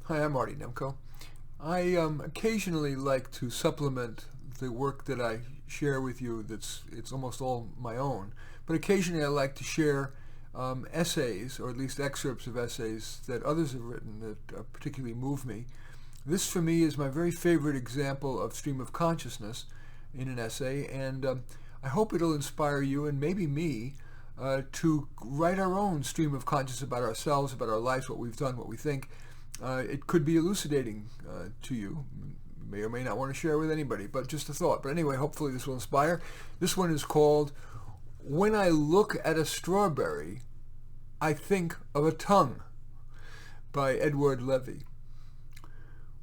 Hi, I'm Marty Nemko. I occasionally like to supplement the work that I share with you. It's almost all my own, but occasionally I like to share essays, or at least excerpts of essays that others have written that particularly move me. This, for me, is my very favorite example of stream of consciousness in an essay, and I hope it'll inspire you and maybe me to write our own stream of consciousness about ourselves, about our lives, what we've done, what we think. It could be elucidating to you. You may or may not want to share with anybody, but just a thought. But anyway, hopefully this will inspire. This one is called When I Look at a Strawberry, I Think of a Tongue, by Edouard Leve.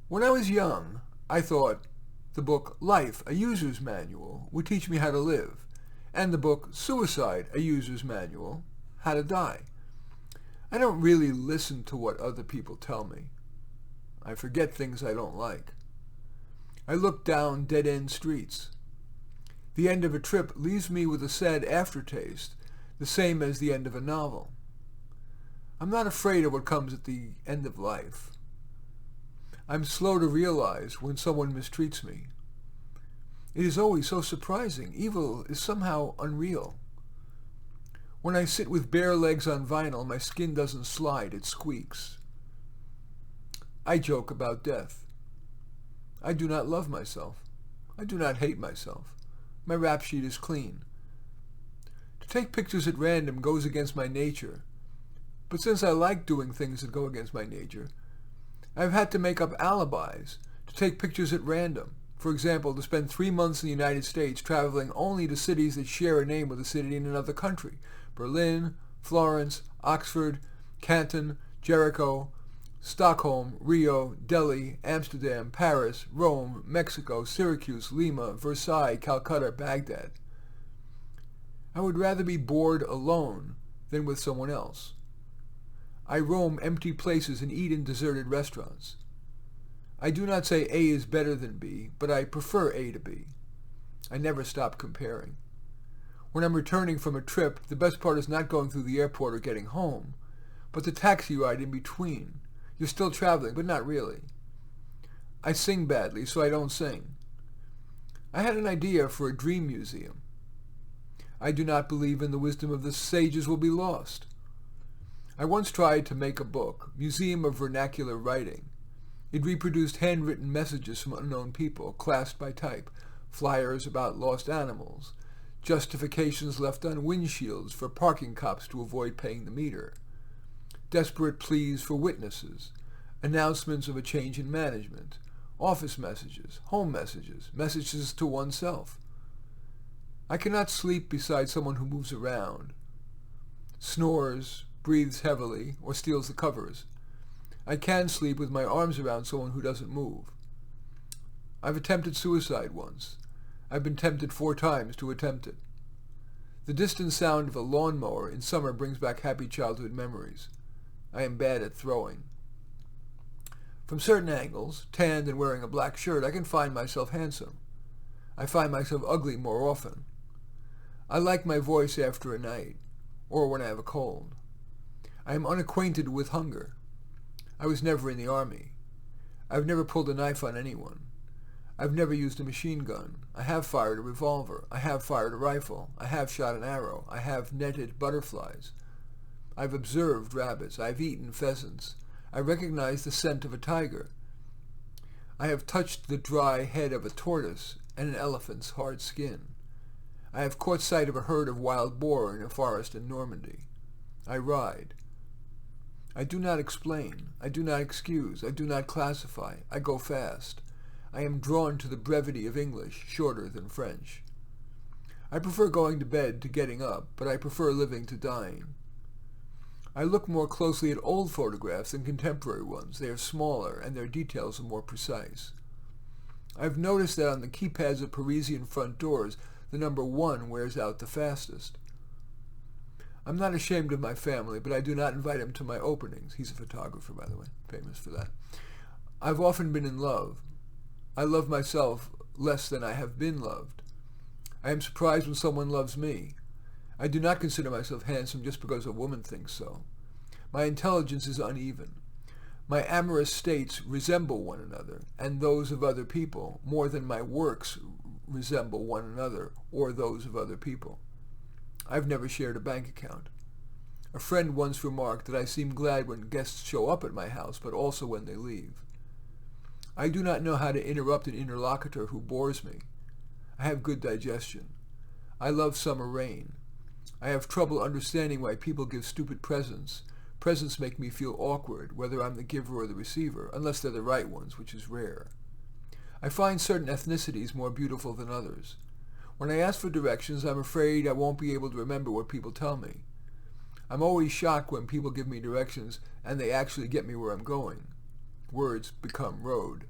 When I was young, I thought the book Life, a User's Manual, would teach me how to live, and the book Suicide, a User's Manual, how to die. I don't really listen to what other people tell me. I forget things I don't like. I look down dead-end streets. The end of a trip leaves me with a sad aftertaste, the same as the end of a novel. I'm not afraid of what comes at the end of life. I'm slow to realize when someone mistreats me. It is always so surprising. Evil is somehow unreal. When I sit with bare legs on vinyl, my skin doesn't slide, it squeaks. I joke about death. I do not love myself. I do not hate myself. My rap sheet is clean. To take pictures at random goes against my nature. But since I like doing things that go against my nature, I've had to make up alibis to take pictures at random. For example, to spend 3 months in the United States traveling only to cities that share a name with a city in another country. Berlin, Florence, Oxford, Canton, Jericho, Stockholm, Rio, Delhi, Amsterdam, Paris, Rome, Mexico, Syracuse, Lima, Versailles, Calcutta, Baghdad. I would rather be bored alone than with someone else. I roam empty places and eat in deserted restaurants. I do not say A is better than B, but I prefer A to B. I never stop comparing. When I'm returning from a trip, the best part is not going through the airport or getting home, but the taxi ride in between. You're still traveling, but not really. I sing badly, so I don't sing. I had an idea for a dream museum. I do not believe in the wisdom of the sages will be lost. I once tried to make a book, Museum of Vernacular Writing. It reproduced handwritten messages from unknown people, classed by type, flyers about lost animals, justifications left on windshields for parking cops to avoid paying the meter, desperate pleas for witnesses, announcements of a change in management, office messages, home messages, messages to oneself. I cannot sleep beside someone who moves around, snores, breathes heavily, or steals the covers. I can sleep with my arms around someone who doesn't move. I've attempted suicide once. I've been tempted 4 times to attempt it. The distant sound of a lawnmower in summer brings back happy childhood memories. I am bad at throwing. From certain angles, tanned and wearing a black shirt, I can find myself handsome. I find myself ugly more often. I like my voice after a night, or when I have a cold. I am unacquainted with hunger. I was never in the army. I've never pulled a knife on anyone. I've never used a machine gun. I have fired a revolver. I have fired a rifle. I have shot an arrow. I have netted butterflies. I've observed rabbits. I've eaten pheasants. I recognize the scent of a tiger. I have touched the dry head of a tortoise and an elephant's hard skin. I have caught sight of a herd of wild boar in a forest in Normandy. I ride. I do not explain. I do not excuse. I do not classify. I go fast. I am drawn to the brevity of English, shorter than French. I prefer going to bed to getting up, but I prefer living to dying. I look more closely at old photographs than contemporary ones. They are smaller, and their details are more precise. I've noticed that on the keypads of Parisian front doors, the number 1 wears out the fastest. I'm not ashamed of my family, but I do not invite him to my openings. He's a photographer, by the way, famous for that. I've often been in love. I love myself less than I have been loved. I am surprised when someone loves me. I do not consider myself handsome just because a woman thinks so. My intelligence is uneven. My amorous states resemble one another, and those of other people, more than my works resemble one another or those of other people. I've never shared a bank account. A friend once remarked that I seem glad when guests show up at my house, but also when they leave. I do not know how to interrupt an interlocutor who bores me. I have good digestion. I love summer rain. I have trouble understanding why people give stupid presents. Presents make me feel awkward, whether I'm the giver or the receiver, unless they're the right ones, which is rare. I find certain ethnicities more beautiful than others. When I ask for directions, I'm afraid I won't be able to remember what people tell me. I'm always shocked when people give me directions and they actually get me where I'm going. Words become road.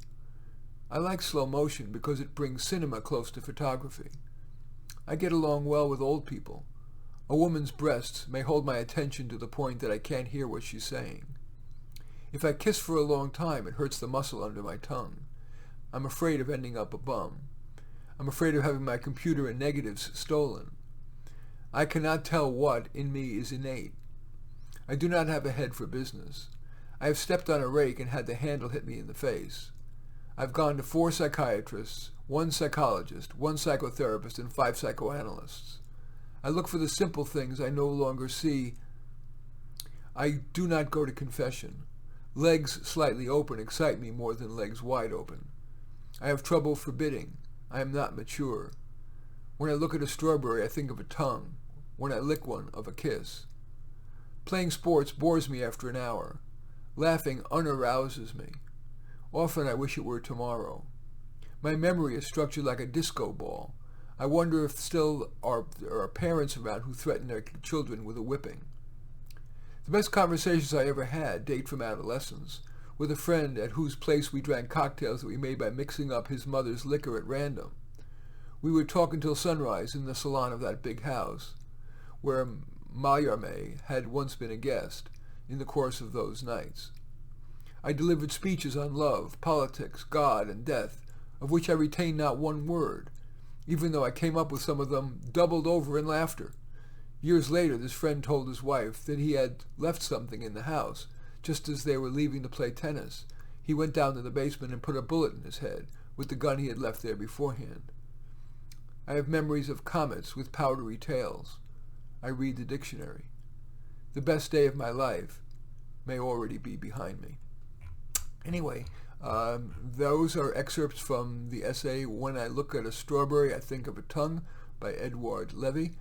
I like slow motion because it brings cinema close to photography. I get along well with old people. A woman's breasts may hold my attention to the point that I can't hear what she's saying. If I kiss for a long time, it hurts the muscle under my tongue. I'm afraid of ending up a bum. I'm afraid of having my computer and negatives stolen. I cannot tell what in me is innate. I do not have a head for business. I have stepped on a rake and had the handle hit me in the face. I've gone to 4 psychiatrists, 1 psychologist, 1 psychotherapist, and 5 psychoanalysts. I look for the simple things I no longer see. I do not go to confession. Legs slightly open excite me more than legs wide open. I have trouble forbidding. I am not mature. When I look at a strawberry, I think of a tongue. When I lick one, of a kiss. Playing sports bores me after an hour. Laughing unarouses me. Often I wish it were tomorrow. My memory is structured like a disco ball. I wonder if still there are parents around who threaten their children with a whipping. The best conversations I ever had date from adolescence, with a friend at whose place we drank cocktails that we made by mixing up his mother's liquor at random. We would talk until sunrise in the salon of that big house, where Mallarmé had once been a guest in the course of those nights. I delivered speeches on love, politics, God, and death, of which I retained not one word, even though I came up with some of them doubled over in laughter. Years later, this friend told his wife that he had left something in the house, just as they were leaving to play tennis. He went down to the basement and put a bullet in his head, with the gun he had left there beforehand. I have memories of comets with powdery tails. I read the dictionary. The best day of my life may already be behind me. Anyway, those are excerpts from the essay When I Look at a Strawberry, I Think of a Tongue by Edouard Leve.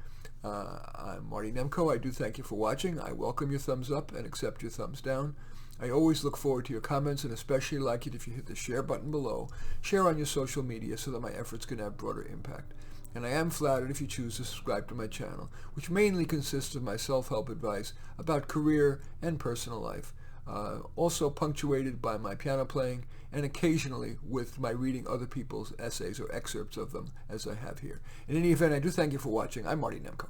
I'm Marty Nemko. I do thank you for watching. I welcome your thumbs up and accept your thumbs down. I always look forward to your comments and especially like it if you hit the share button below. Share on your social media so that my efforts can have broader impact. And I am flattered if you choose to subscribe to my channel, which mainly consists of my self-help advice about career and personal life. Also punctuated by my piano playing and occasionally with my reading other people's essays or excerpts of them as I have here. In any event, I do thank you for watching. I'm Marty Nemko.